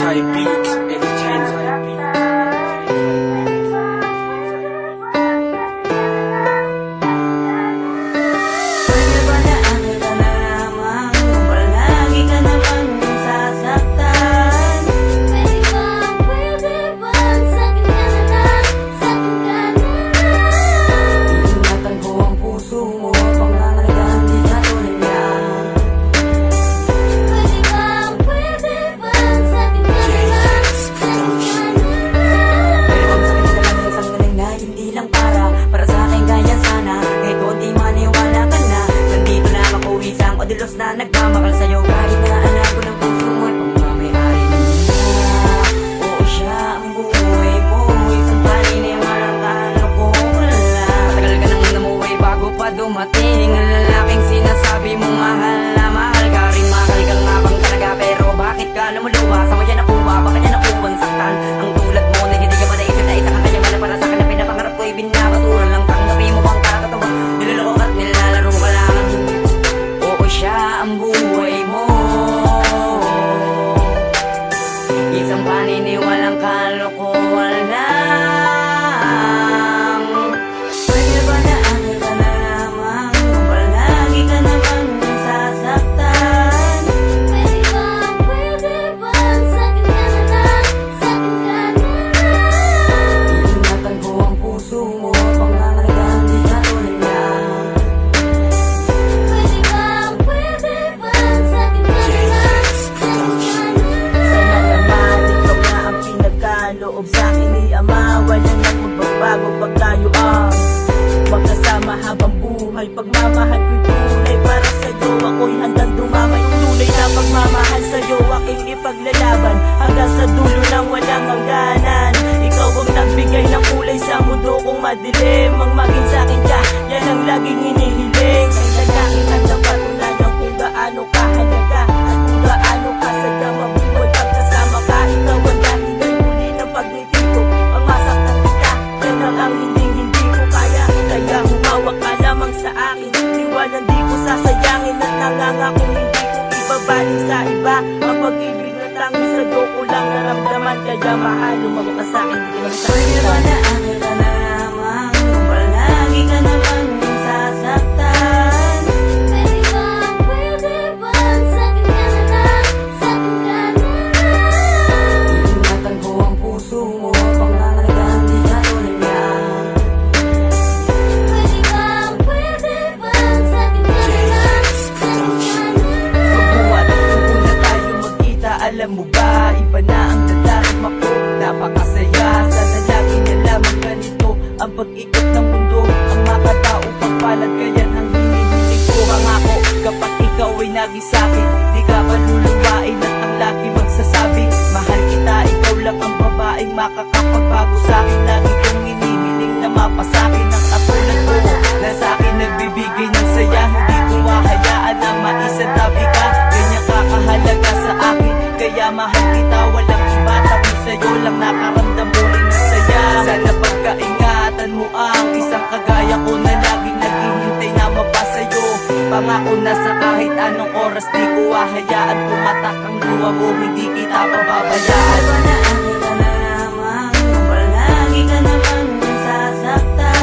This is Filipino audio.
High Beats Entertainment. Pwede ba na akin ka na lamang kung palagi ka naman sasaktan? Pwede ba sa'kin ka na lang, sa'kin ka na lang? Ingatan ko ang puso mo, pangangalagaan di katulad niya. Pwede ba sa'kin ka na lang, sa'kin ka na lang? Pero ang sakit ka lang isang galing na hindi lang para sa akin kaya sana. Kahit konti maniwala ka na, nandito na ako isang odilos na nagmamakal sa'yo. Kahit na alam ko ng puso mo ay pagmamayari na niya. Oo, siya ang buhay mo, isang paniniwalang kala ko wala. Matagal ka nang namuhay bago pa dumating ang lalaking sinasabi mong mahal na mahal ka rin. Mahal ka nga bang talaga, pero bakit ka lumuluwa? Sama yan ako ba? Baka yan ako bang saktan? Ang tulad mo na hindi ka ba naisip na isa kang kanyamala para sa akin na pinapangarap ko'y binabaturan lang. Tanggapin mo bang kakatawa? Niloloko at nilalaro ka lang. Oo, siya ang buhay mo, isang paniniwalang kalokohan lang. Pwede ba na akin ka na lamang kung palagi ka naman sasaktan? Pwede ba sa'kin ka na lang, sa'kin ka na lang? Ingatan ko ang puso mo, pangangalagaan di katulad niya. Pwede ba sa'kin ka na lang, sa'kin ka na lang? Sana naman ikaw na ang pinagkaloob sa'kin ni Ama. Wala nang magbabago pag tayo ang magkasama habang buhay. Pagmamahal ko'y tunay para sa'yo, ako'y handang dumamay. Tunay na pagmamahal sa'yo, aking ipaglalaban hanggang sa dulo ng walang hangganan. Ikaw ang nagbigay ng kulay sa mundo kong madilim. Ang maging sa'kin ka, yan ang laging hinihiling. Kaya lalaki at napatunayan kung gaano kahalaga at kung gaano kasaya mabuhay pagkasama ka. Ikaw ang dahilan muli ng pagngiti ko. Ang masaktan kita, yan lang ang hindi ko kaya. Kaya humawak ka lamang sa akin, iwanan di ko sasayangin at nangangakong hindi ko ibabaling sa iba. Ang pag-ibig na tanging sa'yo ko lang naramdaman. Kaya mahal, lumabok ka sa'kin, hindi ka Pwede ba na nagsasaktan. akin ka na lamang kung palagi ka naman sasaktan? Pwede ba sa'kin ka na lang, sa'kin ka na lang? Ingatan ko ang puso mo, pangangalagaan di katulad niya. Pwede ba sa'kin ka na lang, sa'kin ka na lang? Magbuhat, kung na tayo magkita, alam mo ba? Iba na ang nadarama ko, napakasaya. Sana lagi na lamang ganito ang pag-ikot ng mundo. Ang makatao pagpalad, kaya ang hinihiling ko. Pangako, kapag ikaw ay naging sa'kin, di ka maluluwain at ang lagi magsasabi mahal kita, ikaw lang ang babaeng makakapagbago sa'kin. Lagi kong hinihiling na mapasakin ang katulad mo na sa'kin nagbibigay ng saya. Hindi ko mahayaan na maisantabi ka, ganyan kakahalaga sa akin. Kaya mahal kita, walang iba, tabi sa'yo lang nakaramdam mo rin ng saya. Sana pagkaingatan mo ang isang kagaya ko na laging naghihintay na mapasayo. Pangako na sa kahit anong oras di ko hahayaan, pumatak ang luha mo, hindi kita Pwede pababayaan. ba na akin ka na lamang kung palagi ka naman sasaktan?